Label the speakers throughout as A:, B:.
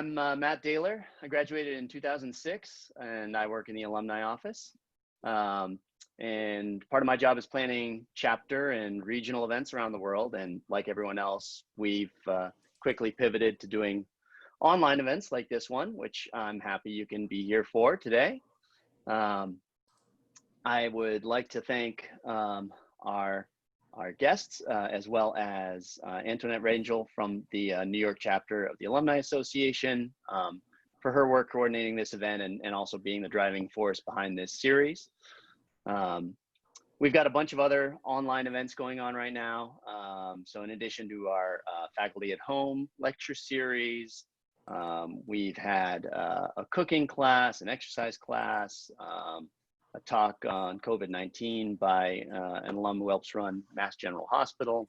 A: I'm Matt Daler. I graduated in 2006 and I work in the alumni office. And part of my job is planning chapter and regional events around the world. And like everyone else, we've quickly pivoted to doing online events like this one, which I'm happy you can be here for today. I would like to thank our guests, as well as Antoinette Rangel from the New York chapter of the Alumni Association, for her work coordinating this event and also being the driving force behind this series. We've got a bunch of other online events going on right now. So in addition to our Faculty at Home lecture series, we've had a cooking class, an exercise class, a talk on COVID-19 by an alum who helps run Mass General Hospital.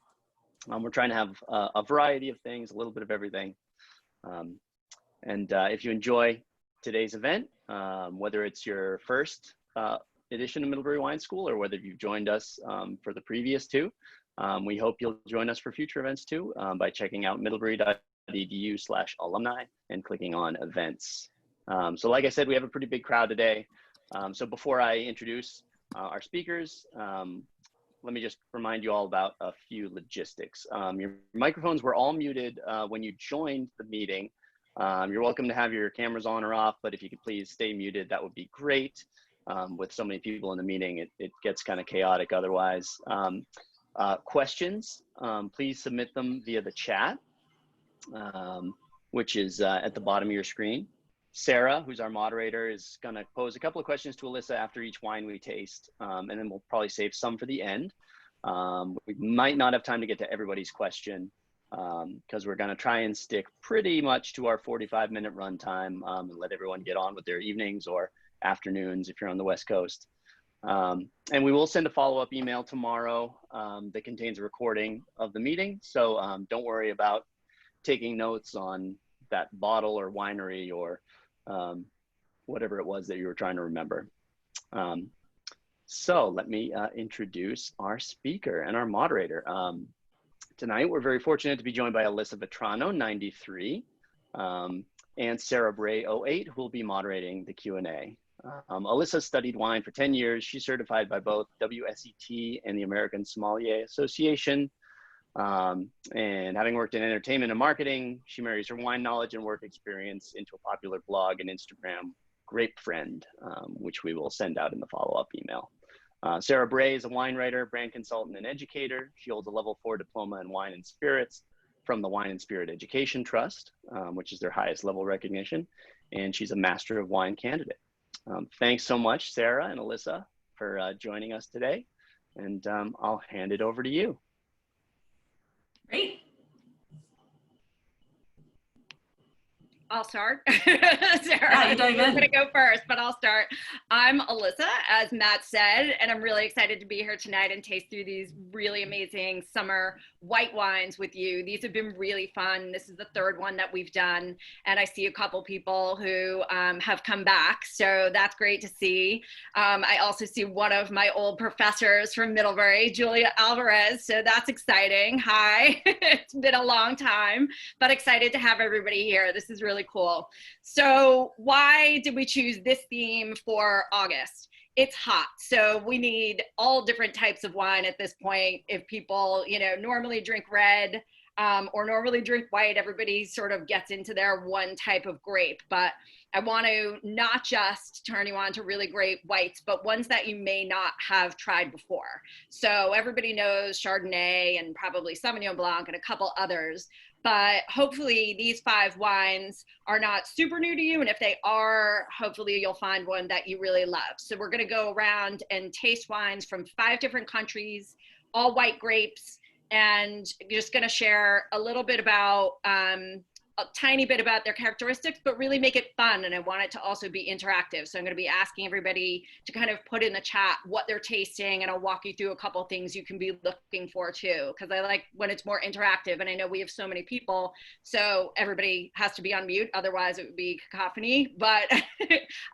A: We're trying to have a variety of things, a little bit of everything. And if you enjoy today's event, whether it's your first edition of Middlebury Wine School or whether you've joined us for the previous two, we hope you'll join us for future events too by checking out middlebury.edu/alumni and clicking on events. So like I said, we have a pretty big crowd today. So before I introduce our speakers, let me just remind you all about a few logistics. Your microphones were all muted when you joined the meeting. You're welcome to have your cameras on or off, but if you could please stay muted, that would be great. With so many people in the meeting, it gets kind of chaotic otherwise. Questions, please submit them via the chat, which is at the bottom of your screen. Sarah, who's our moderator, is going to pose a couple of questions to Alyssa after each wine we taste, and then we'll probably save some for the end. We might not have time to get to everybody's question because we're going to try and stick pretty much to our 45-minute run time and let everyone get on with their evenings or afternoons if you're on the West Coast. And we will send a follow-up email tomorrow that contains a recording of the meeting. So don't worry about taking notes on that bottle or winery or whatever it was that you were trying to remember. So let me introduce our speaker and our moderator. Tonight, we're very fortunate to be joined by Alyssa Vitrano, 93, and Sarah Bray, 08, who will be moderating the Q&A. Alyssa studied wine for 10 years. She's certified by both WSET and the American Sommelier Association. And having worked in entertainment and marketing, she marries her wine knowledge and work experience into a popular blog and Instagram, Grapefriend, which we will send out in the follow-up email. Sarah Bray is a wine writer, brand consultant, and educator. She holds a level 4 diploma in wine and spirits from the Wine and Spirit Education Trust, which is their highest level recognition. And she's a Master of Wine candidate. Thanks so much, Sarah and Alyssa, for joining us today. And I'll hand it over to you.
B: Great. I'll start. Sarah, you're going to go first, but I'll start. I'm Alyssa, as Matt said, and I'm really excited to be here tonight and taste through these really amazing summer white wines with you. These have been really fun. This is the third one that we've done, and I see a couple people who have come back, so that's great to see. I also see one of my old professors from Middlebury, Julia Alvarez, so that's exciting. Hi, it's been a long time, but excited to have everybody here. This is really cool. So why did we choose this theme for August? It's hot, so we need all different types of wine at this point. If people, normally drink red or normally drink white, everybody sort of gets into their one type of grape. But I want to not just turn you on to really great whites, but ones that you may not have tried before. So everybody knows Chardonnay and probably Sauvignon Blanc and a couple others. But hopefully these 5 wines are not super new to you. And if they are, hopefully you'll find one that you really love. So we're going to go around and taste wines from 5 different countries, all white grapes, and just going to share a little bit about a tiny bit about their characteristics, but really make it fun. And I want it to also be interactive. So I'm going to be asking everybody to kind of put in the chat what they're tasting, and I'll walk you through a couple things you can be looking for too, because I like when it's more interactive. And I know we have so many people, so everybody has to be on mute. Otherwise it would be cacophony, but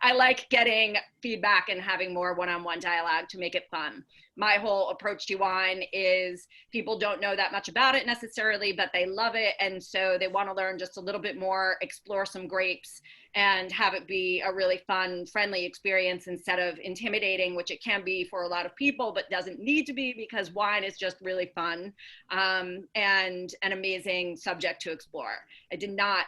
B: I like getting feedback and having more one-on-one dialogue to make it fun. My whole approach to wine is people don't know that much about it necessarily, but they love it. And so they want to learn just just a little bit more, explore some grapes, and have it be a really fun, friendly experience instead of intimidating, which it can be for a lot of people, but doesn't need to be, because wine is just really fun, and an amazing subject to explore. I did not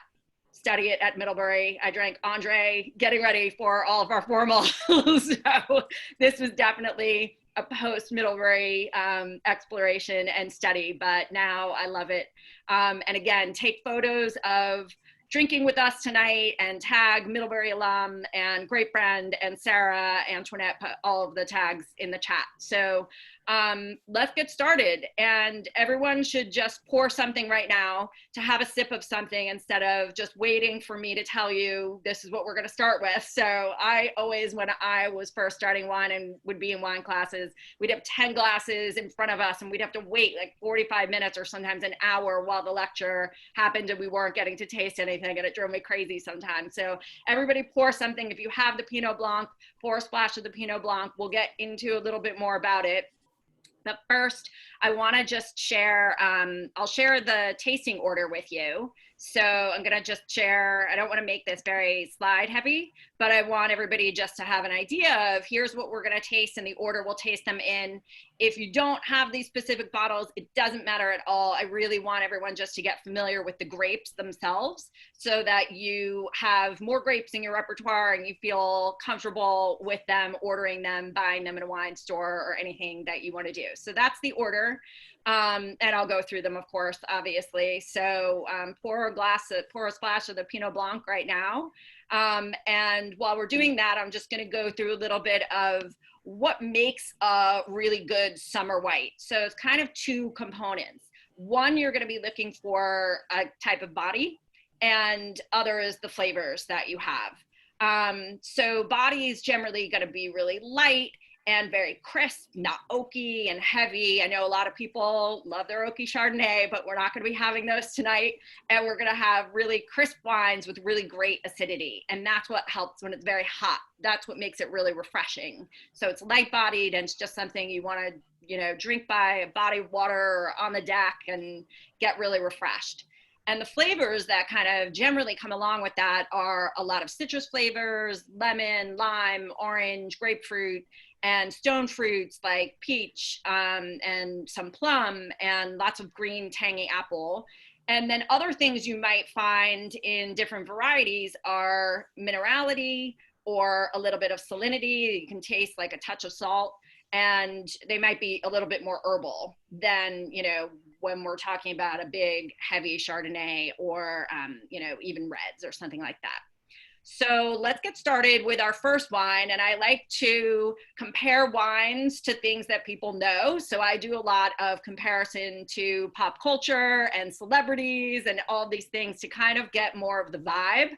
B: study it at Middlebury. I drank Andre getting ready for all of our formals. So this was definitely a post Middlebury exploration and study, but now I love it. And again, take photos of drinking with us tonight and tag Middlebury alum and Grapefriend and Sarah, Antoinette, put all of the tags in the chat. So let's get started. And everyone should just pour something right now to have a sip of something instead of just waiting for me to tell you this is what we're going to start with. So I always, when I was first starting wine and would be in wine classes, we'd have 10 glasses in front of us and we'd have to wait like 45 minutes or sometimes an hour while the lecture happened and we weren't getting to taste anything, and it drove me crazy sometimes. So everybody pour something. If you have the Pinot Blanc, pour a splash of the Pinot Blanc. We'll get into a little bit more about it. But first, I want to just share, I'll share the tasting order with you. So I'm going to just share, I don't want to make this very slide heavy, but I want everybody just to have an idea of here's what we're going to taste and the order we'll taste them in. If you don't have these specific bottles, it doesn't matter at all. I really want everyone just to get familiar with the grapes themselves so that you have more grapes in your repertoire and you feel comfortable with them, ordering them, buying them in a wine store or anything that you want to do. So that's the order. And I'll go through them, of course, obviously. So pour a splash of the Pinot Blanc right now. And while we're doing that, I'm just going to go through a little bit of what makes a really good summer white. So it's kind of two components. One, you're going to be looking for a type of body, and other is the flavors that you have. So body is generally going to be really light and very crisp, not oaky and heavy. I know a lot of people love their oaky Chardonnay, but we're not going to be having those tonight. And we're going to have really crisp wines with really great acidity. And that's what helps when it's very hot. That's what makes it really refreshing. So it's light bodied and it's just something you want to, you know, drink by a body of water or on the deck and get really refreshed. And the flavors that kind of generally come along with that are a lot of citrus flavors, lemon, lime, orange, grapefruit, and stone fruits like peach, and some plum, and lots of green tangy apple. And then other things you might find in different varieties are minerality or a little bit of salinity. You can taste like a touch of salt, and they might be a little bit more herbal than, you know, when we're talking about a big heavy Chardonnay or, you know, even reds or something like that. So let's get started with our first wine. And I like to compare wines to things that people know. So I do a lot of comparison to pop culture and celebrities and all these things to kind of get more of the vibe.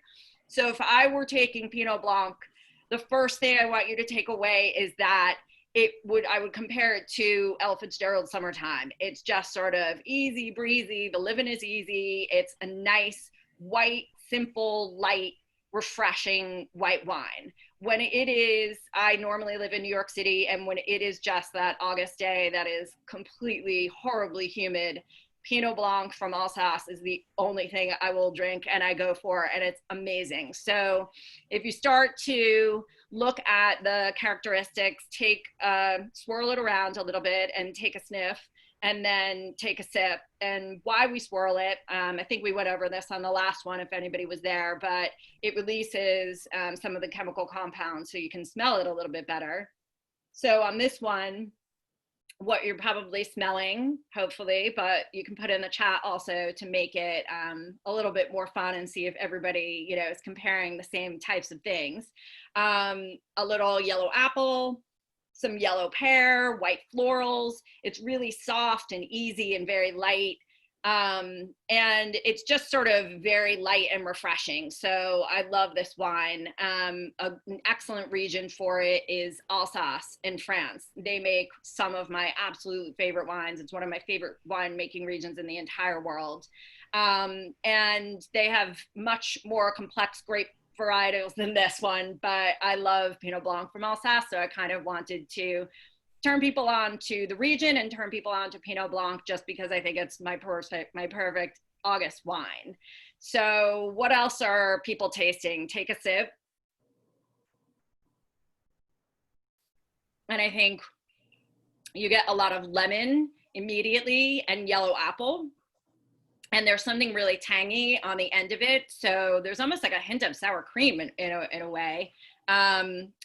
B: So if I were taking Pinot Blanc, the first thing I want you to take away is that I would compare it to Ella Fitzgerald's Summertime. It's just sort of easy breezy. The living is easy. It's a nice, white, simple, light, refreshing white wine. When it is, I normally live in New York City, and when it is just that August day that is completely horribly humid, Pinot Blanc from Alsace is the only thing I will drink and I go for, and it's amazing. So if you start to look at the characteristics, swirl it around a little bit and take a sniff, and then take a sip. And why we swirl it, I think we went over this on the last one if anybody was there, but it releases some of the chemical compounds so you can smell it a little bit better. So on this one, what you're probably smelling, hopefully, but you can put in the chat also to make it a little bit more fun and see if everybody, you know, is comparing the same types of things. A little yellow apple, some yellow pear, white florals. It's really soft and easy and very light. And it's just sort of very light and refreshing. So I love this wine. An excellent region for it is Alsace in France. They make some of my absolute favorite wines. It's one of my favorite winemaking regions in the entire world. And they have much more complex grape varietals than this one, but I love Pinot Blanc from Alsace. So I kind of wanted to turn people on to the region and turn people on to Pinot Blanc just because I think it's my perfect August wine. So what else are people tasting? Take a sip. And I think you get a lot of lemon immediately and yellow apple. And there's something really tangy on the end of it. So there's almost like a hint of sour cream in a way,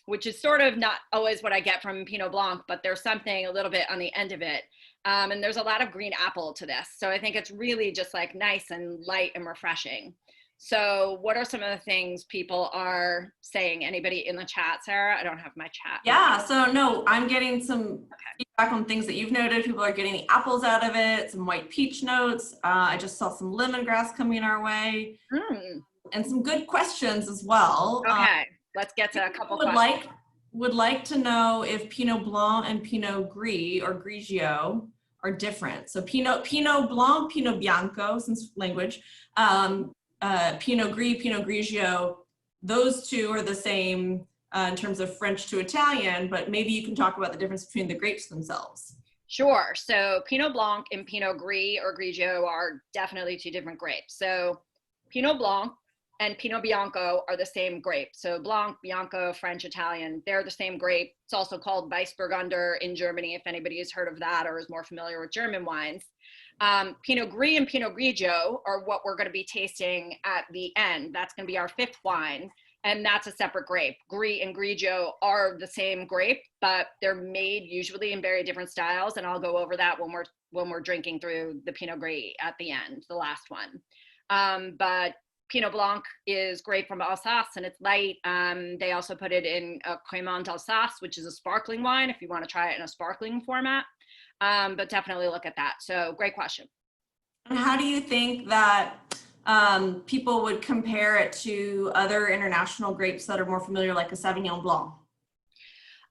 B: which is sort of not always what I get from Pinot Blanc, but there's something a little bit on the end of it. And there's a lot of green apple to this. So I think it's really just like nice and light and refreshing. So what are some of the things people are saying? Anybody in the chat, Sarah? I don't have my chat.
C: Yeah, so no, I'm getting some feedback on things that you've noted. People are getting the apples out of it, some white peach notes. I just saw some lemongrass coming our way, and some good questions as well.
B: Okay, let's get to a couple questions.
C: Would like to know if Pinot Blanc and Pinot Gris or Grigio are different. So Pinot Blanc, Pinot Bianco, since language, Pinot Gris, Pinot Grigio, those two are the same in terms of French to Italian, but maybe you can talk about the difference between the grapes themselves.
B: Sure. So Pinot Blanc and Pinot Gris or Grigio are definitely two different grapes. So Pinot Blanc and Pinot Bianco are the same grape. So Blanc, Bianco, French, Italian, they're the same grape. It's also called Weissburgunder in Germany, if anybody has heard of that or is more familiar with German wines. Pinot Gris and Pinot Grigio are what we're going to be tasting at the end. That's going to be our fifth wine, and that's a separate grape. Gris and Grigio are the same grape, but they're made usually in very different styles, and I'll go over that when we're drinking through the Pinot Gris at the end, the last one. But Pinot Blanc is great from Alsace, and it's light. They also put it in a Crémant d'Alsace, which is a sparkling wine if you want to try it in a sparkling format. But definitely look at that. So great question.
C: And how do you think that people would compare it to other international grapes that are more familiar, like a Sauvignon Blanc?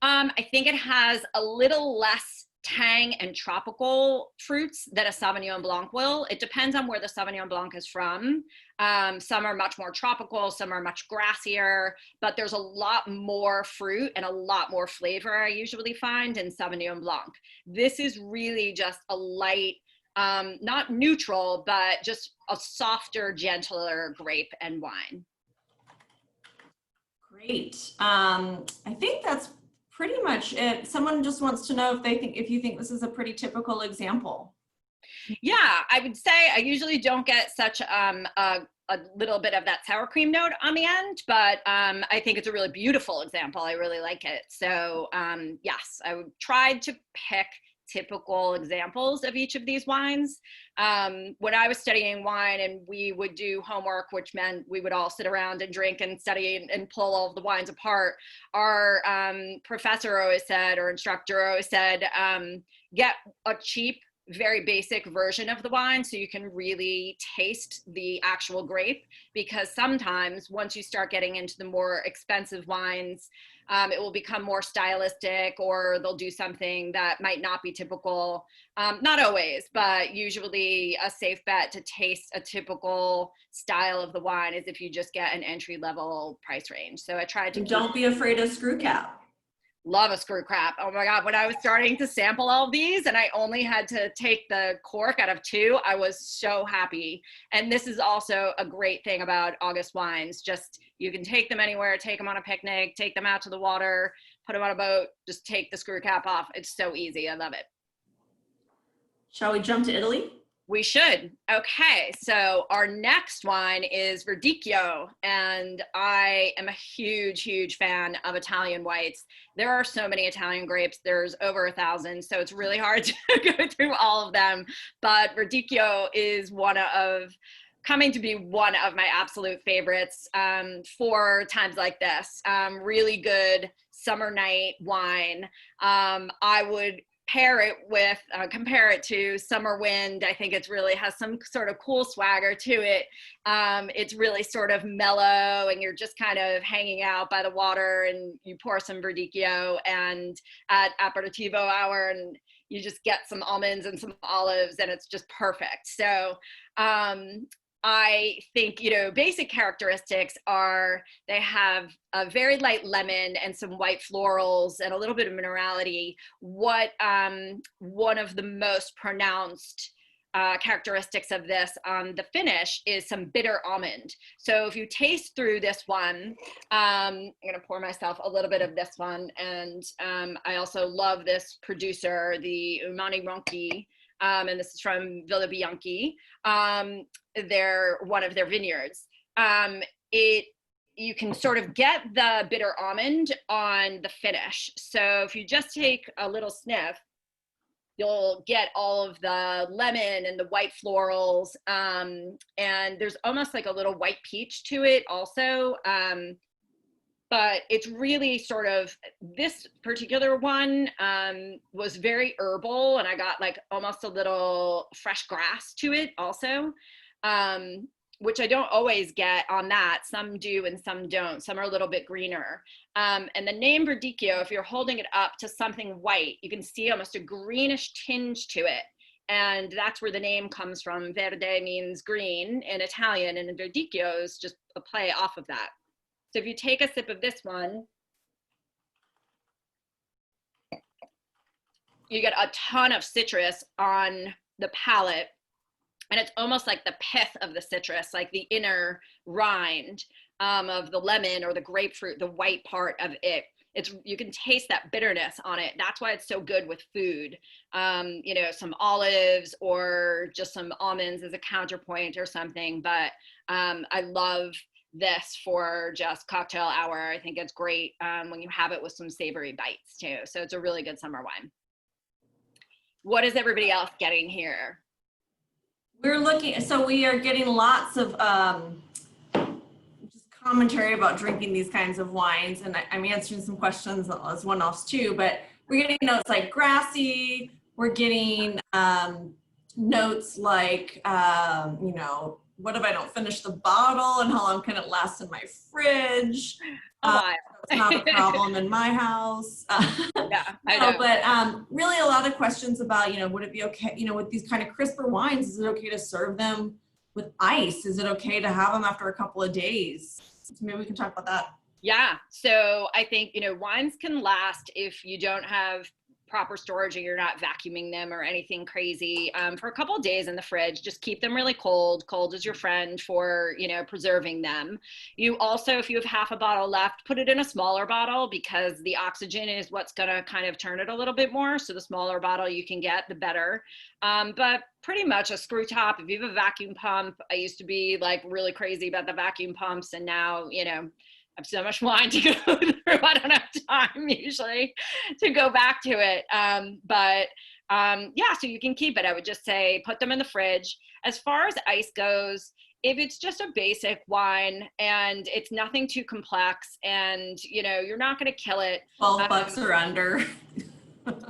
B: I think it has a little less tang and tropical fruits that a Sauvignon Blanc will. It depends on where the Sauvignon Blanc is from. Some are much more tropical, some are much grassier, but there's a lot more fruit and a lot more flavor I usually find in Sauvignon Blanc. This is really just a light, not neutral, but just a softer, gentler grape and wine.
C: Great. I think that's pretty much it. Someone just wants to know if you think this is a pretty typical example.
B: Yeah, I would say I usually don't get such a little bit of that sour cream note on the end, but I think it's a really beautiful example. I really like it. So yes, I tried to pick typical examples of each of these wines. When I was studying wine and we would do homework, which meant we would all sit around and drink and study and pull all of the wines apart, our professor always said, or instructor always said, get a cheap, very basic version of the wine so you can really taste the actual grape, because sometimes once you start getting into the more expensive wines, it will become more stylistic, or they'll do something that might not be typical. Not always, but usually a safe bet to taste a typical style of the wine is if you just get an entry-level price range. So I tried to
C: don't be afraid of screw cap.
B: Love a screw cap. Oh my God, when I was starting to sample all of these and I only had to take the cork out of 2, I was so happy. And this is also a great thing about August wines. Just, you can take them anywhere, take them on a picnic, take them out to the water, put them on a boat, just take the screw cap off. It's so easy. I love it.
C: Shall we jump to Italy?
B: We should. Okay, so our next wine is Verdicchio, and I am a huge, huge fan of Italian whites. There are so many Italian grapes. There's over 1,000, so it's really hard to go through all of them. But Verdicchio is coming to be one of my absolute favorites for times like this. Really good summer night wine. I would compare it to Summer Wind. I think it's really has some sort of cool swagger to it. It's really sort of mellow and you're just kind of hanging out by the water and you pour some Verdicchio and at aperitivo hour and you just get some almonds and some olives and it's just perfect. So I think, basic characteristics are they have a very light lemon and some white florals and a little bit of minerality. What one of the most pronounced characteristics of this on the finish is some bitter almond. So if you taste through this one, I'm gonna pour myself a little bit of this one, and I also love this producer, the Umani Ronchi, and this is from Villa Bianchi. They're one of their vineyards. You can sort of get the bitter almond on the finish. So if you just take a little sniff, you'll get all of the lemon and the white florals, and there's almost like a little white peach to it also. But it's really sort of, this particular one was very herbal, and I got like almost a little fresh grass to it also, which I don't always get on that. Some do and some don't. Some are a little bit greener. And the name Verdicchio, if you're holding it up to something white, you can see almost a greenish tinge to it. And that's where the name comes from. Verde means green in Italian, and Verdicchio is just a play off of that. So if you take a sip of this one, you get a ton of citrus on the palate. And it's almost like the pith of the citrus, like the inner rind of the lemon or the grapefruit, the white part of it. You can taste that bitterness on it. That's why it's so good with food. You know, some olives or just some almonds as a counterpoint or something. But I love this for just cocktail hour. I think it's great when you have it with some savory bites too. So it's a really good summer wine. What is everybody else getting here?
C: We're looking, so we are getting lots of just commentary about drinking these kinds of wines, and I'm answering some questions as one-offs too, but we're getting notes like grassy, we're getting notes like, you know, what if I don't finish the bottle and how long can it last in my fridge? It's not a problem in my house.
B: Yeah, I know.
C: But really a lot of questions about, you know, would it be okay, you know, with these kind of crisper wines, is it okay to serve them with ice? Is it okay to have them after a couple of days? So maybe we can talk about that.
B: Yeah, so I think, you know, wines can last if you don't have proper storage and you're not vacuuming them or anything crazy for a couple of days in the fridge. Just keep them really cold. Cold is your friend for, you know, preserving them. You also, if you have half a bottle left, put it in a smaller bottle, because the oxygen is what's going to kind of turn it a little bit more. So the smaller bottle you can get, the better. But pretty much a screw top. If you have a vacuum pump, I used to be like really crazy about the vacuum pumps, and now, you know, I have so much wine to go through, I don't have time usually to go back to it. Yeah, so you can keep it. I would just say put them in the fridge. As far as ice goes, if it's just a basic wine and it's nothing too complex and, you know, you're not going to kill it.
C: $12 or under.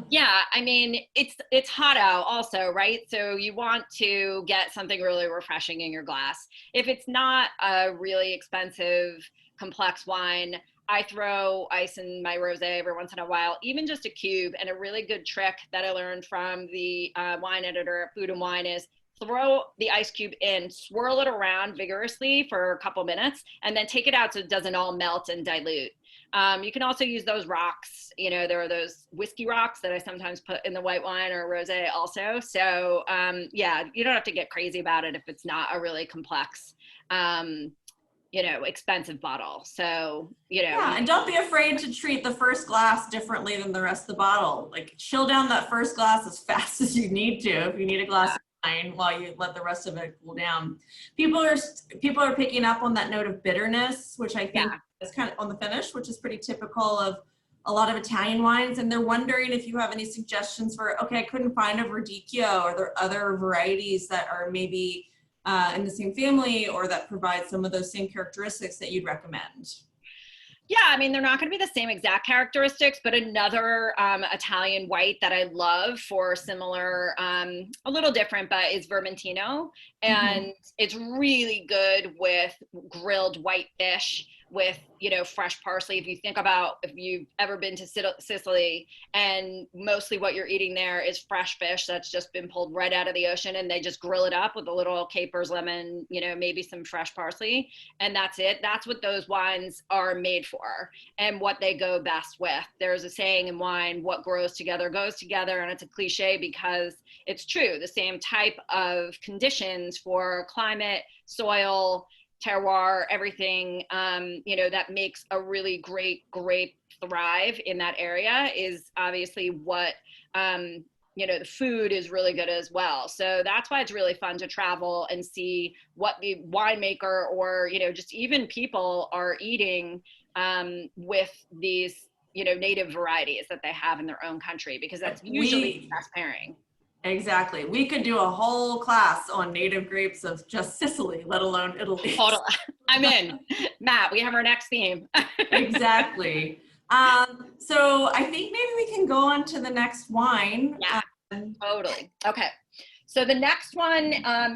B: Yeah, I mean, it's hot out also, right? So you want to get something really refreshing in your glass. If it's not a really expensive, complex wine, I throw ice in my rosé every once in a while, even just a cube. And a really good trick that I learned from the wine editor at Food and Wine is throw the ice cube in, swirl it around vigorously for a couple minutes, and then take it out so it doesn't all melt and dilute. You can also use those rocks. You know, there are those whiskey rocks that I sometimes put in the white wine or rosé also. So yeah, you don't have to get crazy about it if it's not a really complex, you know, expensive bottle. So, you know.
C: Yeah, and don't be afraid to treat the first glass differently than the rest of the bottle. Like, chill down that first glass as fast as you need to if you need a glass of wine while you let the rest of it cool down. People are picking up on that note of bitterness, which I think is kind of on the finish, which is pretty typical of a lot of Italian wines. And they're wondering if you have any suggestions for, okay, I couldn't find a Verdicchio, or there are other varieties that are maybe in the same family or that provide some of those same characteristics that you'd recommend?
B: Yeah, I mean, they're not going to be the same exact characteristics, but another Italian white that I love for similar, a little different, but is Vermentino. And it's really good with grilled white fish with, you know, fresh parsley. If you think about, if you've ever been to Sicily, and mostly what you're eating there is fresh fish that's just been pulled right out of the ocean, and they just grill it up with a little capers, lemon, you know, maybe some fresh parsley, and that's it. That's what those wines are made for and what they go best with. There's a saying in wine, what grows together goes together, and it's a cliche because it's true. The same type of conditions for climate, soil, terroir, everything, you know, that makes a really great grape thrive in that area is obviously what, you know, the food is really good as well. So that's why it's really fun to travel and see what the winemaker, or, you know, just even people are eating with these, you know, native varieties that they have in their own country, because that's usually the best pairing.
C: Exactly. We could do a whole class on native grapes of just Sicily, let alone Italy.
B: Totally. I'm in. Matt, we have our next theme.
C: Exactly. So I think maybe we can go on to the next wine.
B: Yeah, totally. Okay. So the next one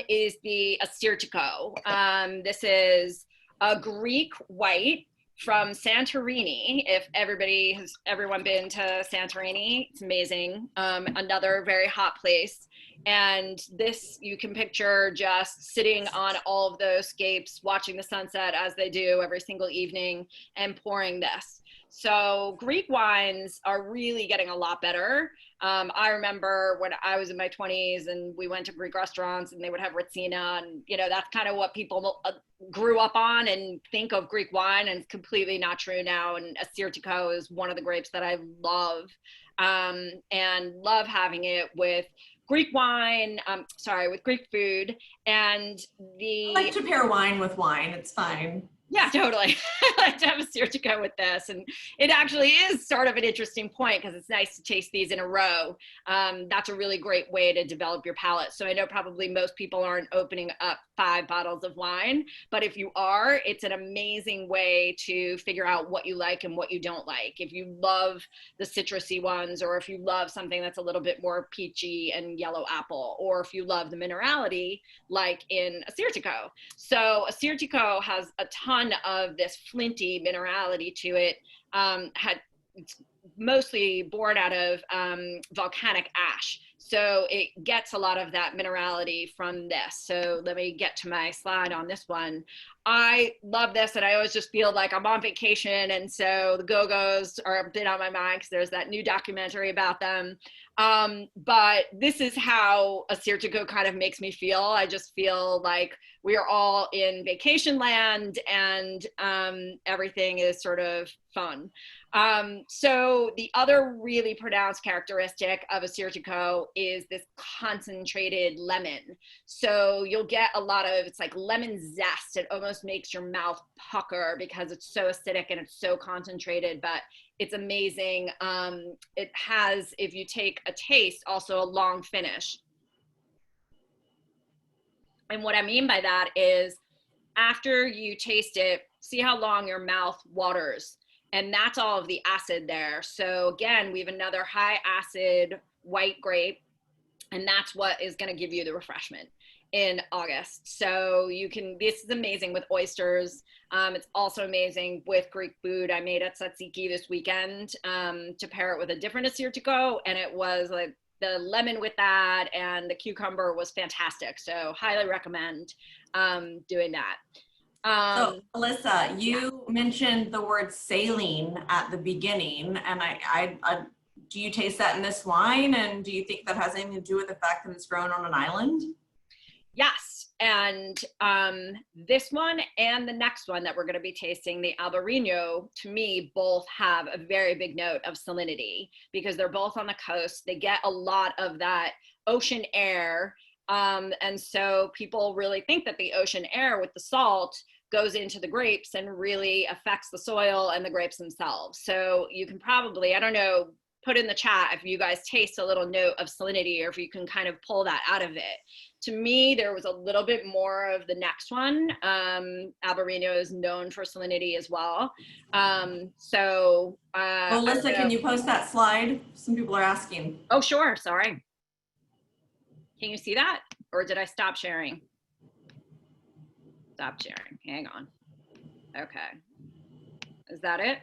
B: is the Assyrtiko. This is a Greek white from Santorini. If everyone been to Santorini, it's amazing. Another very hot place. And this, you can picture just sitting on all of those scapes, watching the sunset as they do every single evening, and pouring this. So Greek wines are really getting a lot better. I remember when I was in my 20s and we went to Greek restaurants and they would have Retsina, and, you know, that's kind of what people grew up on and think of Greek wine, and it's completely not true now. And Assyrtiko is one of the grapes that I love, and love having it with Greek wine, with Greek food. And I
C: like to pair wine with wine, it's fine.
B: Yeah, totally. I like to have Assyrtiko with this. And it actually is sort of an interesting point because it's nice to taste these in a row. That's a really great way to develop your palate. So I know probably most people aren't opening up 5 bottles of wine, but if you are, it's an amazing way to figure out what you like and what you don't like. If you love the citrusy ones, or if you love something that's a little bit more peachy and yellow apple, or if you love the minerality, like in Assyrtiko. So Assyrtiko has a ton of this flinty minerality to it. It's mostly born out of volcanic ash. So it gets a lot of that minerality from this. So let me get to my slide on this one. I love this, and I always just feel like I'm on vacation, and so the Go-Go's are a bit on my mind because there's that new documentary about them. But this is how Assyrtiko kind of makes me feel. I just feel like we are all in vacation land, and everything is sort of fun. So the other really pronounced characteristic of Assyrtiko is this concentrated lemon. So you'll get a lot of, it's like lemon zest. It almost makes your mouth pucker because it's so acidic and it's so concentrated, but it's amazing. It has, if you take a taste, also a long finish. And what I mean by that is after you taste it, see how long your mouth waters. And that's all of the acid there. So again, we have another high acid white grape, and that's what is going to give you the refreshment in August. So you can, this is amazing with oysters. It's also amazing with Greek food. I made at tzatziki this weekend to pair it with a different Assyrtiko, and it was like the lemon with that, and the cucumber was fantastic. So highly recommend doing that.
C: So Alyssa, you mentioned the word saline at the beginning, and I do you taste that in this wine? And do you think that has anything to do with the fact that it's grown on an island?
B: Yes, and this one and the next one that we're going to be tasting, the Albarino, to me, both have a very big note of salinity because they're both on the coast. They get a lot of that ocean air, and so people really think that the ocean air with the salt goes into the grapes and really affects the soil and the grapes themselves. So you can probably, I don't know, put in the chat if you guys taste a little note of salinity or if you can kind of pull that out of it. To me, there was a little bit more of the next one. Albarino is known for salinity as well.
C: Alyssa, can you post that slide? Some people are asking.
B: Oh, sure, sorry. Can you see that? Or did I stop sharing? Stop sharing, hang on. Okay. Is that it?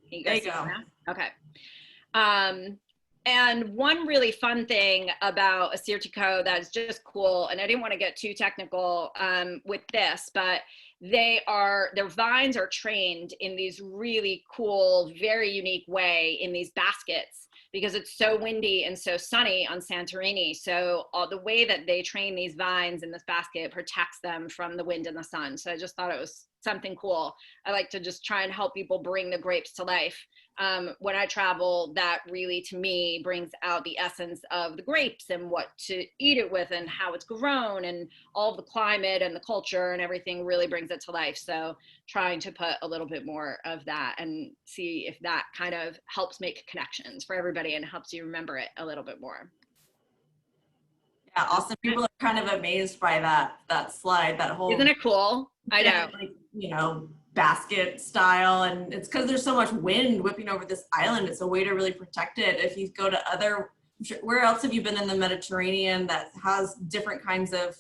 B: Can you guys
C: There you
B: see
C: go.
B: that? Okay. And one really fun thing about Assyrtiko that's just cool, and I didn't want to get too technical with this, but their vines are trained in these really cool, very unique way in these baskets because it's so windy and so sunny on Santorini. So the way that they train these vines in this basket protects them from the wind and the sun. So I just thought it was something cool. I like to just try and help people bring the grapes to life. When I travel, that really, to me, brings out the essence of the grapes and what to eat it with and how it's grown and all the climate and the culture and everything really brings it to life. So trying to put a little bit more of that and see if that kind of helps make connections for everybody and helps you remember it a little bit more.
C: Yeah, awesome. People are kind of amazed by that slide, that whole.
B: Isn't it cool? I know.
C: Like, basket style, and it's because there's so much wind whipping over this island. It's a way to really protect it. If you go to where else have you been in the Mediterranean that has different kinds of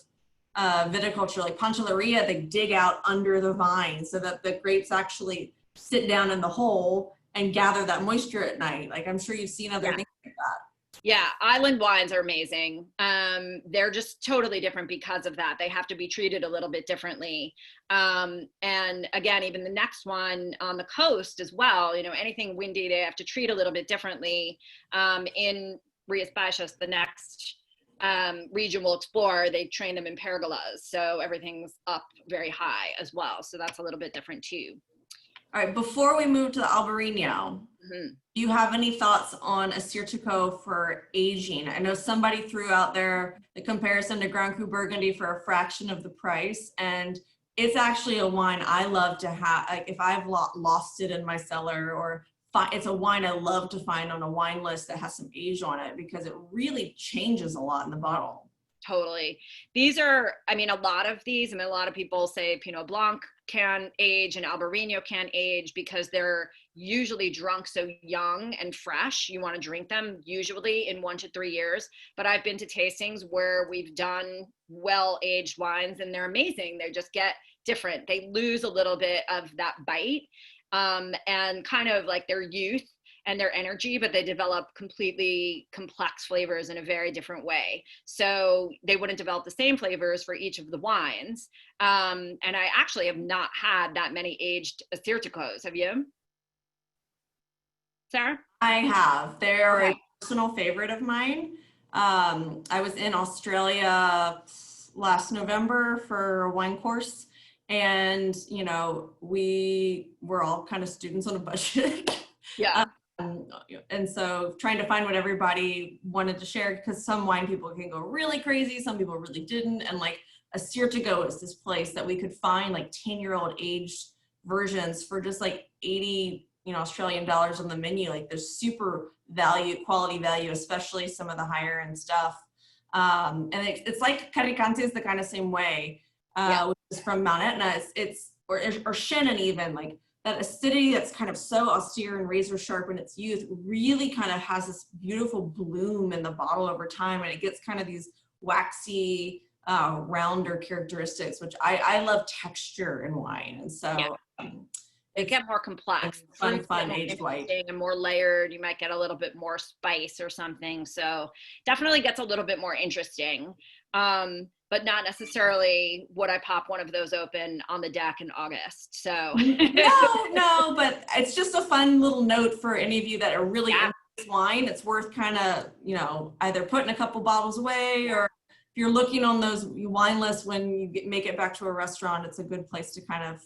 C: viticulture, like Pantelleria? They dig out under the vine so that the grapes actually sit down in the hole and gather that moisture at night. Like, I'm sure you've seen other things like that.
B: Yeah, island wines are amazing. They're just totally different because of that. They have to be treated a little bit differently. And again, even the next one on the coast as well, anything windy, they have to treat a little bit differently. In Rias Baixas, the next region we'll explore, they train them in pergolas. So everything's up very high as well. So that's a little bit different too.
C: All right, before we move to the Albarino, do you have any thoughts on Assyrtiko for aging? I know somebody threw out there the comparison to Grand Cru Burgundy for a fraction of the price, and it's actually a wine I love to have. Like, if I've lost it in my cellar, or it's a wine I love to find on a wine list that has some age on it, because it really changes a lot in the bottle.
B: Totally. These are, a lot of these, a lot of people say Pinot Blanc can age and Albarino can age because they're usually drunk so young and fresh. You want to drink them usually in 1 to 3 years. But I've been to tastings where we've done well-aged wines and they're amazing. They just get different. They lose a little bit of that bite and kind of like their youth and their energy, but they develop completely complex flavors in a very different way. So they wouldn't develop the same flavors for each of the wines. And I actually have not had that many aged Assyrtikos. Have you? Sarah?
C: I have. They're a personal favorite of mine. I was in Australia last November for a wine course, and we were all kind of students on a budget.
B: Yeah.
C: And so trying to find what everybody wanted to share, because some wine people can go really crazy, some people really didn't. And like Assyrtiko is this place that we could find like 10-year-old aged versions for just like 80 Australian dollars on the menu. Like, there's super quality value, especially some of the higher end stuff. And it's like Caricante is the kind of same way, which is from Mount Etna. Or Shannon, even like that acidity that's kind of so austere and razor sharp in its youth really kind of has this beautiful bloom in the bottle over time, and it gets kind of these waxy, rounder characteristics, which I love texture in wine, and so
B: they get more complex,
C: fun aged white,
B: and more layered. You might get a little bit more spice or something, so definitely gets a little bit more interesting. But not necessarily would I pop one of those open on the deck in August. So
C: no, but it's just a fun little note for any of you that are really into this wine. It's worth kind of, either putting a couple bottles away, or if you're looking on those wine lists when you make it back to a restaurant, it's a good place to kind of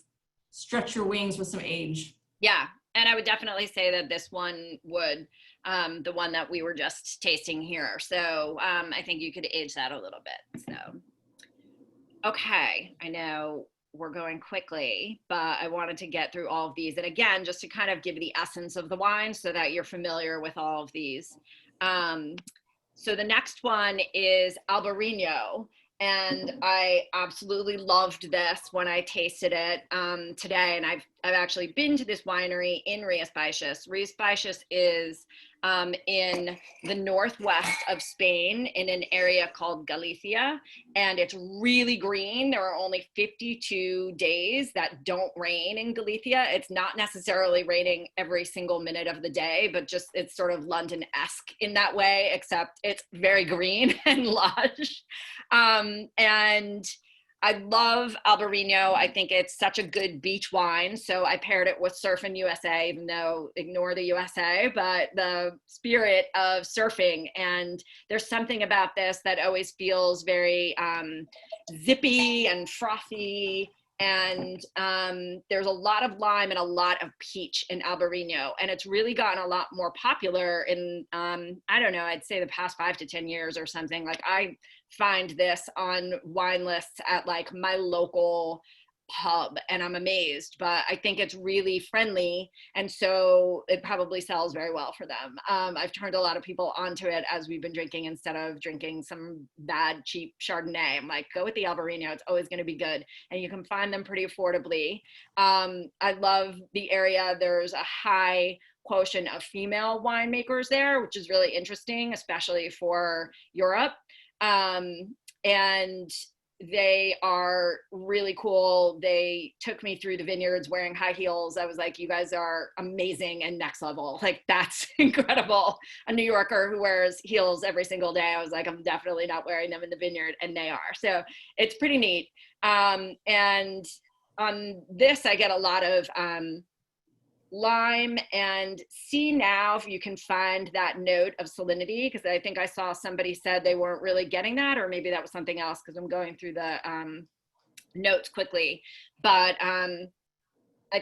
C: stretch your wings with some age.
B: Yeah, and I would definitely say that this one would, the one that we were just tasting here. So I think you could age that a little bit. So. Okay, I know we're going quickly, but I wanted to get through all of these. And again, just to kind of give the essence of the wine so that you're familiar with all of these. So the next one is Albarino. And I absolutely loved this when I tasted it today. And I've actually been to this winery in Rías Baixas. Rías Baixas is in the northwest of Spain in an area called Galicia, and it's really green. There are only 52 days that don't rain in Galicia. It's not necessarily raining every single minute of the day, but just it's sort of London-esque in that way, except it's very green and lush. And I love Albarino. I think it's such a good beach wine. So I paired it with Surfin' USA, even though ignore the USA, but the spirit of surfing. And there's something about this that always feels very zippy and frothy. And there's a lot of lime and a lot of peach in Albarino. And it's really gotten a lot more popular in, I don't know, I'd say the past 5 to 10 years or something. Like I find this on wine lists at like my local pub and I'm amazed, but I think it's really friendly. And so it probably sells very well for them. I've turned a lot of people onto it as we've been drinking instead of drinking some bad, cheap Chardonnay. I'm like, go with the Albarino. It's always going to be good. And you can find them pretty affordably. I love the area. There's a high quotient of female winemakers there, which is really interesting, especially for Europe. And they are really cool. They took me through the vineyards wearing high heels. I was like, you guys are amazing and next level. Like, that's incredible. A New Yorker who wears heels every single day. I was like, I'm definitely not wearing them in the vineyard, and they are. So it's pretty neat. And on this, I get a lot of lime, and see now if you can find that note of salinity, because I think I saw somebody said they weren't really getting that, or maybe that was something else, because I'm going through the notes quickly. But I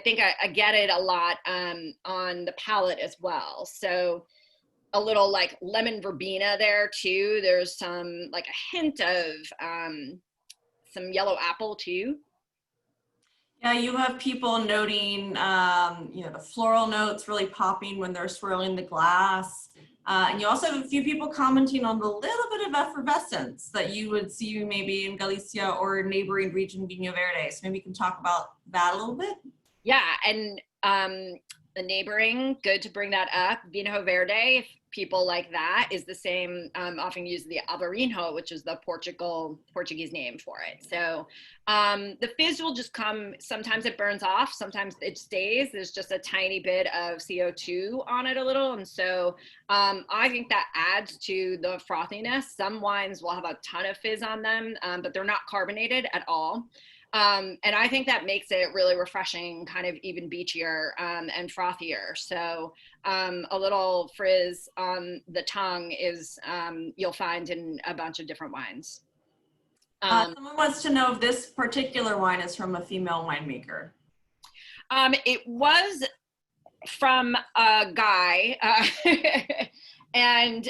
B: think I get it a lot on the palate as well. So a little like lemon verbena there too. There's some like a hint of some yellow apple too.
C: Yeah, you have people noting, the floral notes really popping when they're swirling the glass. And you also have a few people commenting on the little bit of effervescence that you would see maybe in Galicia or neighboring region Vinho Verde. So maybe you can talk about that a little bit.
B: Yeah, and the neighboring, good to bring that up. Vinho Verde, if people like that, is the same, often use the Alvarinho, which is the Portuguese name for it. So the fizz will just come, sometimes it burns off, sometimes it stays. There's just a tiny bit of CO2 on it a little. And so I think that adds to the frothiness. Some wines will have a ton of fizz on them, but they're not carbonated at all. And I think that makes it really refreshing, kind of even beachier and frothier. So a little frizz on the tongue is you'll find in a bunch of different wines.
C: Someone wants to know if this particular wine is from a female winemaker.
B: It was from a guy. And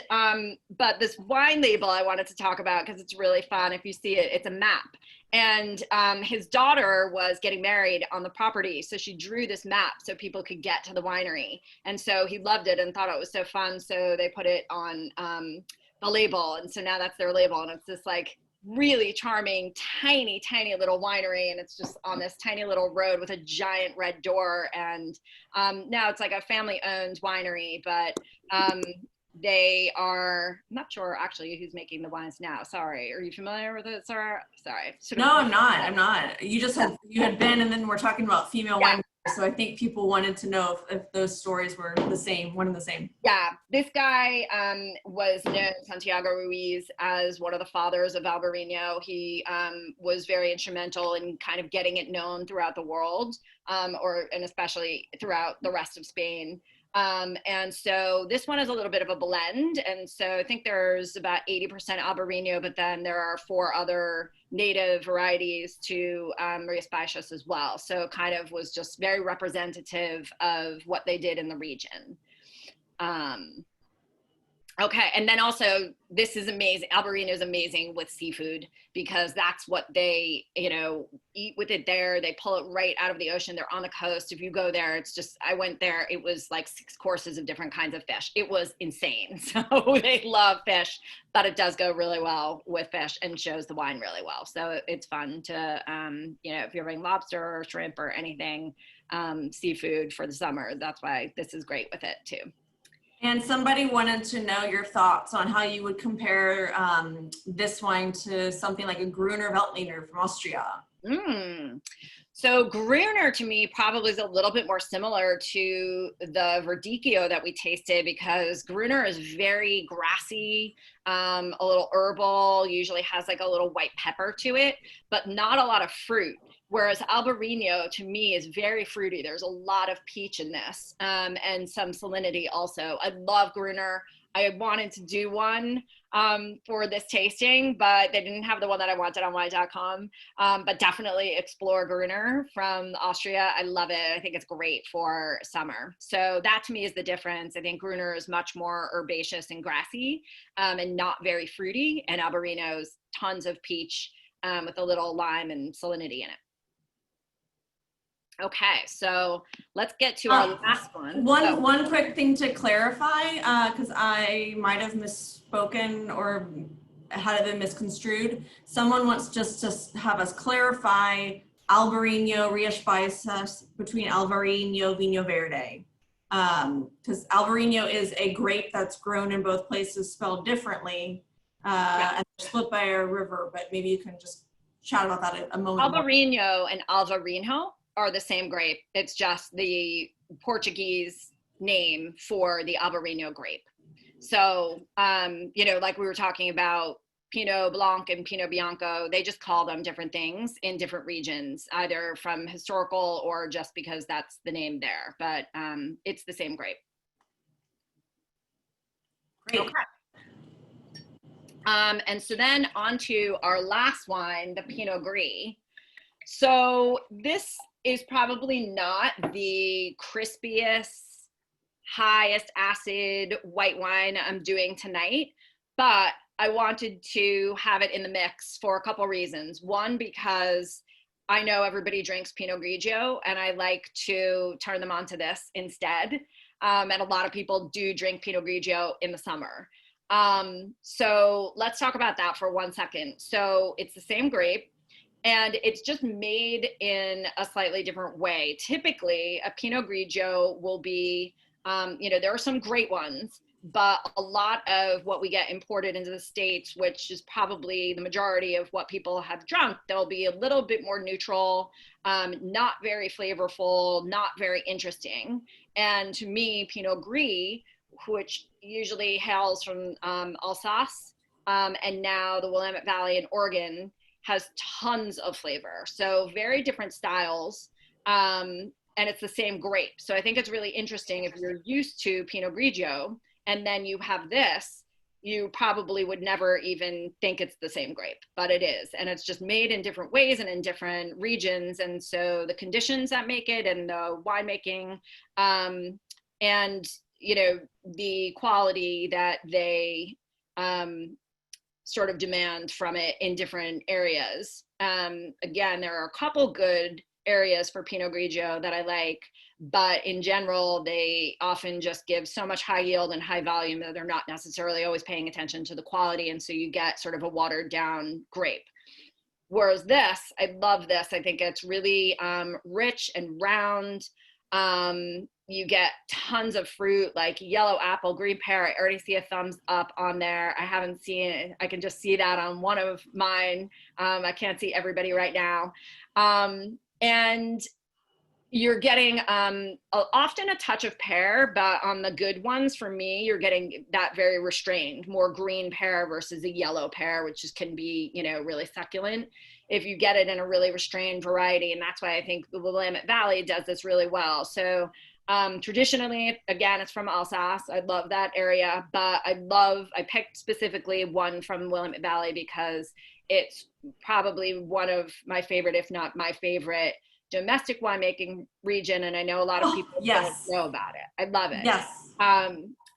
B: but this wine label I wanted to talk about because it's really fun. If you see it, it's a map. And his daughter was getting married on the property, so she drew this map so people could get to the winery. And so he loved it and thought it was so fun, so they put it on the label. And so now that's their label, and it's this like really charming, tiny, tiny little winery, and it's just on this tiny little road with a giant red door. And now it's like a family-owned winery, but they are, I'm not sure actually who's making the wines now. Sorry, are you familiar with it, Sarah? Sorry.
C: No, I'm not. You just had, you had been, and then we're talking about female winemakers. So I think people wanted to know if those stories were the same, one and the same.
B: Yeah, this guy was known, Santiago Ruiz, as one of the fathers of Albarino. He was very instrumental in kind of getting it known throughout the world, and especially throughout the rest of Spain. And so this one is a little bit of a blend. And so I think there's about 80% Albarino, but then there are 4 other native varieties to Rías Baixas as well. So it kind of was just very representative of what they did in the region. Okay, and then also this is amazing. Albarino is amazing with seafood because that's what they, eat with it there. They pull it right out of the ocean. They're on the coast. If you go there, it's just, I went there, it was like 6 courses of different kinds of fish. It was insane. So they love fish, but it does go really well with fish and shows the wine really well. So it's fun to, if you're having lobster or shrimp or anything, seafood for the summer. That's why this is great with it too.
C: And somebody wanted to know your thoughts on how you would compare this wine to something like a Gruner Veltliner from Austria.
B: So Gruner to me probably is a little bit more similar to the Verdicchio that we tasted, because Gruner is very grassy, a little herbal, usually has like a little white pepper to it, but not a lot of fruit. Whereas Albarino to me is very fruity. There's a lot of peach in this, and some salinity also. I love Gruner. I wanted to do one for this tasting, but they didn't have the one that I wanted on wine.com. But definitely explore Gruner from Austria. I love it. I think it's great for summer. So that to me is the difference. I think Gruner is much more herbaceous and grassy, and not very fruity. And Albarino's tons of peach with a little lime and salinity in it. Okay, so let's get to our last one.
C: One quick thing to clarify, because I might have misspoken or had it been misconstrued. Someone wants just to have us clarify Albarino Rias Baixas between Albarino Vinho Verde. Because Albarino is a grape that's grown in both places, spelled differently, and split by a river, but maybe you can just chat about that a moment.
B: Albarino and Alvarinho are the same grape. It's just the Portuguese name for the Albarino grape. So, you know, like we were talking about Pinot Blanc and Pinot Bianco, they just call them different things in different regions, either from historical or just because that's the name there. But it's the same grape.
C: Great.
B: Okay. And so then on to our last wine, the Pinot Gris. So this is probably not the crispiest, highest acid white wine I'm doing tonight, but I wanted to have it in the mix for a couple reasons. One, because I know everybody drinks Pinot Grigio, and I like to turn them onto this instead. And a lot of people do drink Pinot Grigio in the summer. So let's talk about that for 1 second. So it's the same grape, and it's just made in a slightly different way. Typically, a Pinot Grigio will be, you know, there are some great ones, but a lot of what we get imported into the States, which is probably the majority of what people have drunk, they'll be a little bit more neutral, not very flavorful, not very interesting. And to me, Pinot Gris, which usually hails from Alsace, and now the Willamette Valley in Oregon, has tons of flavor. So very different styles, and it's the same grape. So I think it's really interesting if you're used to Pinot Grigio and then you have this, you probably would never even think it's the same grape, but it is. And it's just made in different ways and in different regions. And so the conditions that make it and the winemaking, and you know, the quality that they sort of demand from it in different areas. Again, there are a couple good areas for Pinot Grigio that I like, but in general, they often just give so much high yield and high volume that they're not necessarily always paying attention to the quality. And so you get sort of a watered down grape. Whereas this, I love this. I think it's really rich and round. You get tons of fruit, like yellow apple, green pear. I already see a thumbs up on there. I haven't seen it. I can just see that on one of mine. I can't see everybody right now. And you're getting often a touch of pear, but on the good ones, for me, you're getting that very restrained, more green pear versus a yellow pear, which can be, you know, really succulent if you get it in a really restrained variety. And that's why I think the Willamette Valley does this really well. So traditionally, again, it's from Alsace. I love that area, but I picked specifically one from Willamette Valley because it's probably one of my favorite, if not my favorite, domestic winemaking region. And I know a lot of people don't know about it. I love it.
C: Yes.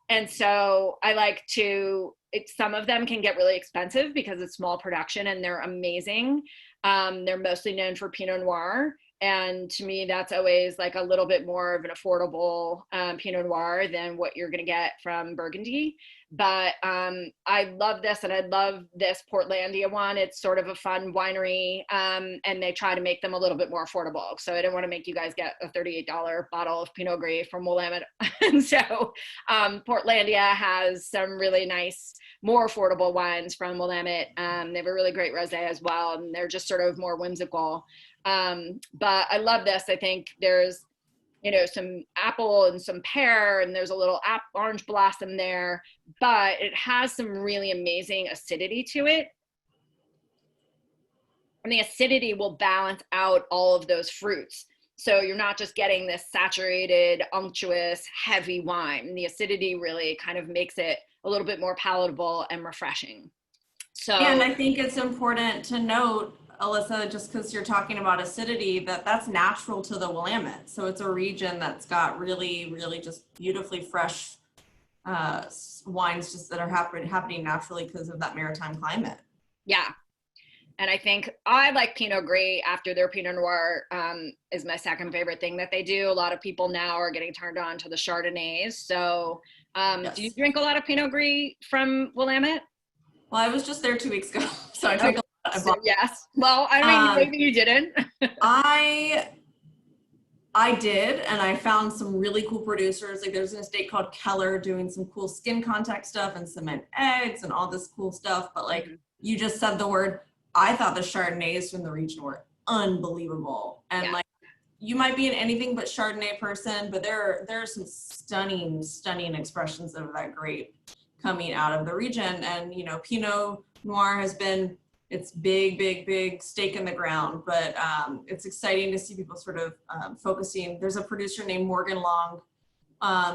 B: And so I like to, some of them can get really expensive because it's small production and they're amazing. They're mostly known for Pinot Noir. And to me, that's always like a little bit more of an affordable Pinot Noir than what you're going to get from Burgundy. But I love this, and I love this Portlandia one. It's sort of a fun winery, and they try to make them a little bit more affordable. So I didn't want to make you guys get a $38 bottle of Pinot Gris from Willamette. And so Portlandia has some really nice, more affordable wines from Willamette. They have a really great rosé as well, and they're just sort of more whimsical. But I love this. I think there's, you know, some apple and some pear, and there's a little orange blossom there, but it has some really amazing acidity to it. And the acidity will balance out all of those fruits. So you're not just getting this saturated, unctuous, heavy wine. The acidity really kind of makes it a little bit more palatable and refreshing. So,
C: and I think it's important to note, Alyssa, just because you're talking about acidity, that's natural to the Willamette. So it's a region that's got really, really just beautifully fresh wines just that are happening naturally because of that maritime climate.
B: Yeah. And I think I like Pinot Gris after their Pinot Noir is my second favorite thing that they do. A lot of people now are getting turned on to the Chardonnays. So yes. Do you drink a lot of Pinot Gris from Willamette?
C: Well, I was just there 2 weeks ago, so I drink a lot.
B: Yes. Well, I mean, maybe you didn't.
C: I did, and I found some really cool producers. Like there's an estate called Keller doing some cool skin contact stuff and cement eggs and all this cool stuff. But like you just said the word, I thought the Chardonnays from the region were unbelievable. And like you might be an anything but Chardonnay person, but there are some stunning, stunning expressions of that grape coming out of the region. And you know, Pinot Noir has been it's big stake in the ground, but it's exciting to see people sort of focusing. There's a producer named Morgan Long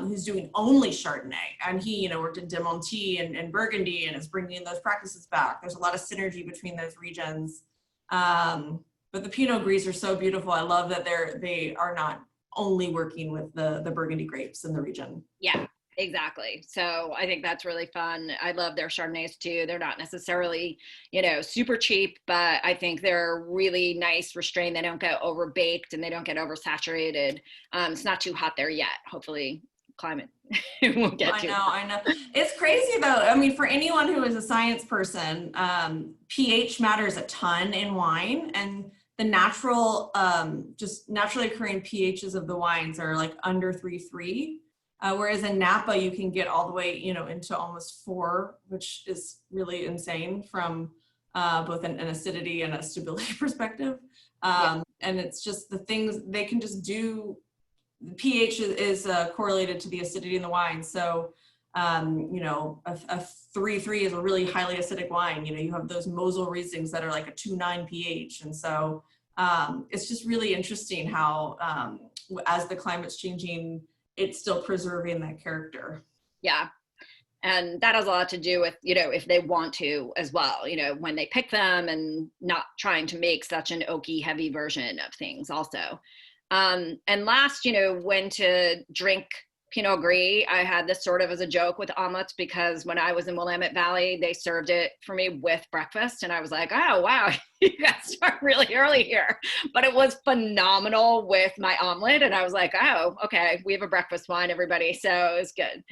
C: who's doing only Chardonnay, and he, you know, worked in Demonty and Burgundy and is bringing those practices back. There's a lot of synergy between those regions, but the Pinot Gris are so beautiful. I love that they are not only working with the Burgundy grapes in the region.
B: Yeah. Exactly. So I think that's really fun. I love their Chardonnays too. They're not necessarily, you know, super cheap, but I think they're really nice, restrained. They don't get overbaked and they don't get oversaturated. It's not too hot there yet. Hopefully climate won't get too hot.
C: I know. It's crazy though. I mean, for anyone who is a science person, pH matters a ton in wine, and the natural, just naturally occurring pHs of the wines are like under 3.3. Whereas in Napa, you can get all the way, you know, into almost 4, which is really insane from both an acidity and a stability perspective. And it's just the things they can just do. The pH is correlated to the acidity in the wine. So, you know, a 3.3 is a really highly acidic wine. You know, you have those Mosel Rieslings that are like a 2.9 pH. And so it's just really interesting how as the climate's changing, it's still preserving that character.
B: Yeah. And that has a lot to do with, you know, if they want to as well, you know, when they pick them and not trying to make such an oaky, heavy version of things also. And last, you know, when to drink Pinot Gris, I had this sort of as a joke with omelets, because when I was in Willamette Valley, they served it for me with breakfast. And I was like, oh, wow, you guys start really early here. But it was phenomenal with my omelet. And I was like, oh, okay, we have a breakfast wine, everybody. So it was good.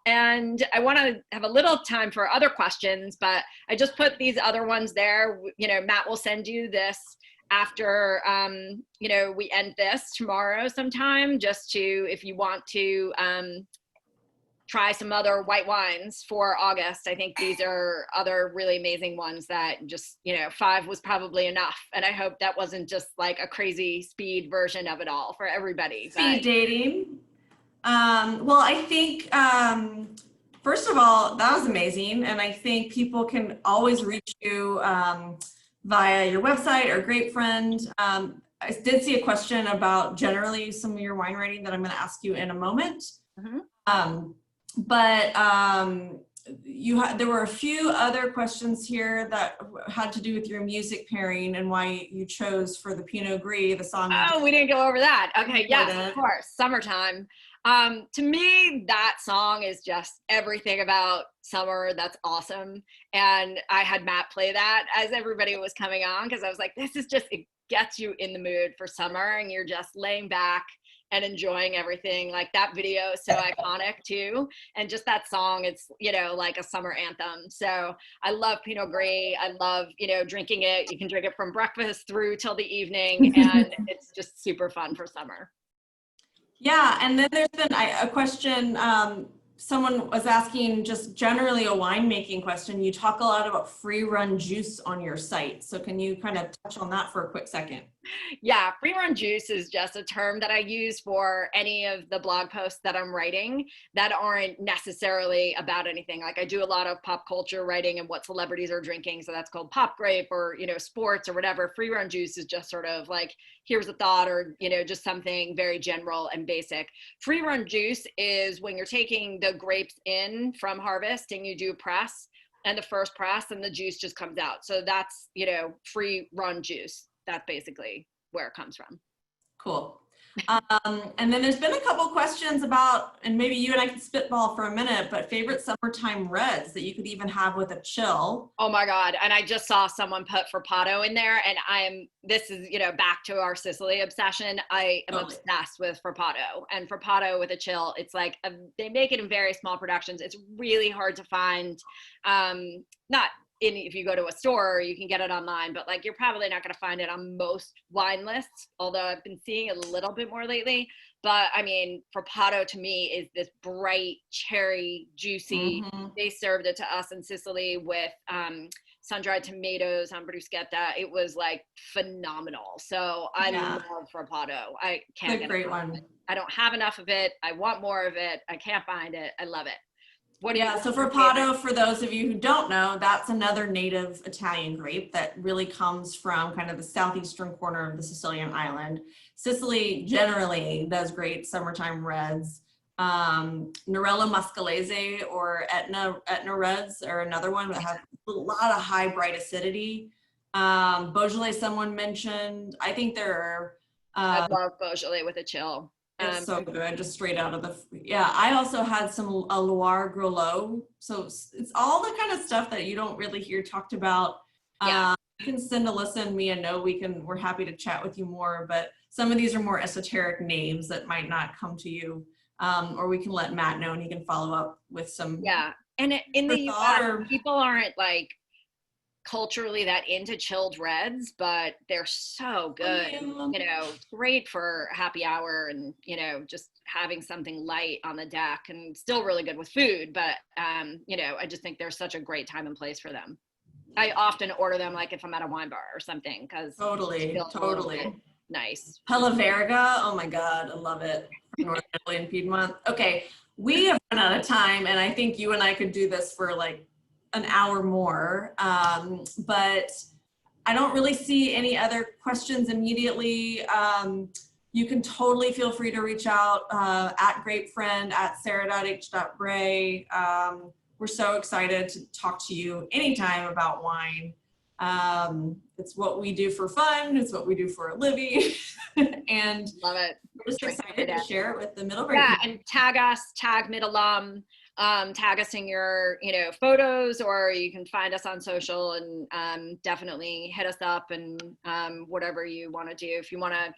B: And I want to have a little time for other questions, but I just put these other ones there. You know, Matt will send you this after, you know, we end this tomorrow sometime, just to, if you want to try some other white wines for August. I think these are other really amazing ones that just, you know, 5 was probably enough. And I hope that wasn't just like a crazy speed version of it all for everybody.
C: Speed dating. Well, I think, first of all, that was amazing. And I think people can always reach you via your website or Grapefriend. I did see a question about generally some of your wine writing that I'm going to ask you in a moment. There were a few other questions here that had to do with your music pairing and why you chose for the Pinot Gris, the song.
B: Oh, we didn't go over that. Okay, yes, of course, Summertime. To me, that song is just everything about summer. That's awesome. And I had Matt play that as everybody was coming on, because I was like, this is just gets you in the mood for summer, and you're just laying back and enjoying everything. Like that video is so iconic too. And just that song, it's, like a summer anthem. So I love Pinot Gris. I love, drinking it. You can drink it from breakfast through till the evening, and it's just super fun for summer.
C: Yeah, and then there's been a question, someone was asking just generally a winemaking question. You talk a lot about free run juice on your site. So can you kind of touch on that for a quick second?
B: Yeah, free run juice is just a term that I use for any of the blog posts that I'm writing that aren't necessarily about anything. Like I do a lot of pop culture writing and what celebrities are drinking. So that's called Pop Grape or, sports or whatever. Free run juice is just sort of like, here's a thought or, just something very general and basic. Free run juice is when you're taking the grapes in from harvest and you do press, and the first press and the juice just comes out. So that's, free run juice. That's basically where it comes from.
C: Cool. And then there's been a couple questions about, and maybe you and I can spitball for a minute, but favorite summertime reds that you could even have with a chill.
B: Oh my God. And I just saw someone put Frappato in there, and this is, back to our Sicily obsession. I am obsessed with Frappato, and Frappato with a chill. It's like, they make it in very small productions. It's really hard to find, if you go to a store, you can get it online, but like, you're probably not going to find it on most wine lists, although I've been seeing it a little bit more lately. But I mean, Frappato to me is this bright, cherry, juicy. They served it to us in Sicily with sun-dried tomatoes on bruschetta. It was like phenomenal. So I love Frappato. I can't get
C: great one.
B: I don't have enough of it. I want more of it. I can't find it. I love it.
C: So Frappato, for those of you who don't know, that's another native Italian grape that really comes from kind of the southeastern corner of the Sicilian island. Sicily generally does great summertime reds. Nerello Muscalese or Etna reds are another one that have a lot of high bright acidity. Beaujolais, someone mentioned. I think there are.
B: I love Beaujolais with a chill.
C: It's so good, just straight out of I also had some Loire Grelot. So it's all the kind of stuff that you don't really hear talked about. You can send Alyssa and me a note. we're happy to chat with you more, but some of these are more esoteric names that might not come to you. Or we can let Matt know and he can follow up with some.
B: Yeah. And in the US, people aren't like culturally that into chilled reds, but they're so good. Great for happy hour and just having something light on the deck, and still really good with food, but I just think there's such a great time and place for them. I often order them like if I'm at a wine bar or something, because
C: totally
B: nice.
C: Pella Verga, oh my God, I love it. North Italy and Piedmont. Okay, we have run out of time, and I think you and I could do this for like an hour more, but I don't really see any other questions immediately. You can totally feel free to reach out at Grapefriend, at sarah.h.bray. We're so excited to talk to you anytime about wine. It's what we do for fun. It's what we do for a living. And
B: love it.
C: We're just excited to share it with the Middlebury
B: people.
C: And
B: tag us, tag Mid-alum. Tag us in your photos, or you can find us on social, and definitely hit us up, and whatever you want to do. If you want to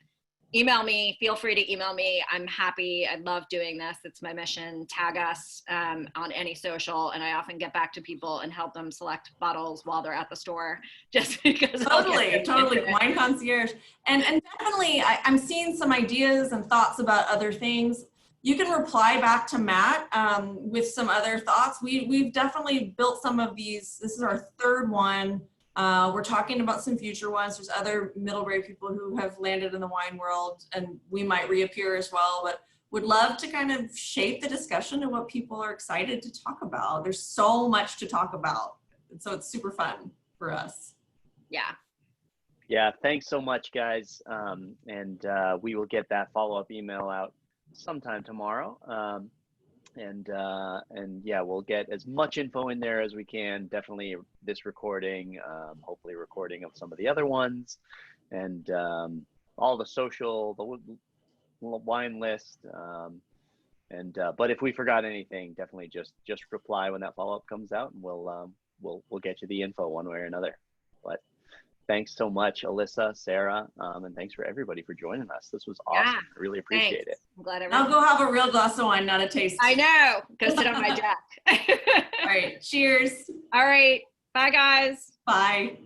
B: email me, feel free to email me. I'm happy. I love doing this. It's my mission. Tag us on any social, and I often get back to people and help them select bottles while they're at the store, just because.
C: Totally wine concierge. And definitely I'm seeing some ideas and thoughts about other things. You can reply back to Matt with some other thoughts. We've definitely built some of these. This is our third one. We're talking about some future ones. There's other Middlebury people who have landed in the wine world, and we might reappear as well, but would love to kind of shape the discussion and what people are excited to talk about. There's so much to talk about. So it's super fun for us.
A: Yeah, thanks so much, guys. And we will get that follow-up email out sometime tomorrow, and yeah, we'll get as much info in there as we can. Definitely this recording, hopefully recording of some of the other ones, and all the social, the wine list, but if we forgot anything, definitely just reply when that follow-up comes out, and we'll get you the info one way or another. But Thanks so much, Alyssa, Sarah, and thanks for everybody for joining us. This was awesome.
B: Yeah,
A: I really appreciate it.
B: I'm glad
C: I'll go have a real glass of wine, not a taste.
B: I know. Go sit on my deck.
C: All right. Cheers.
B: All right. Bye, guys.
C: Bye.